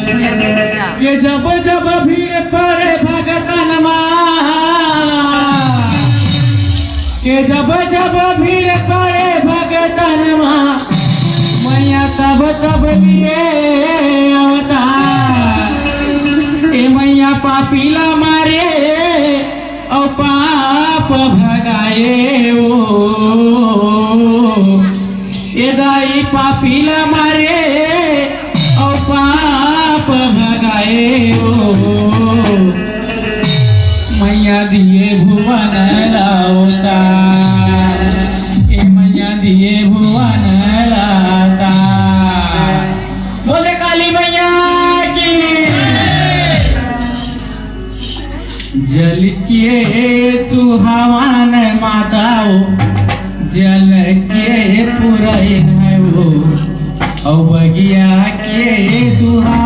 ये जब जब भीड़ पड़े भगतन के जब जब भीड़ पड़े भगतन मैया तब तब लिए अवतार। ए मैया पापीला मारे और पाप भगाए ओ ए दाई पापीला मारे और पाप भगाए ओ मैया दिए भुवन लाता ए मैया दिए भुवन लाता। बोले काली मैया की जल के सुहावन माताओ जल के पुरैन है वो और बगिया के सुहा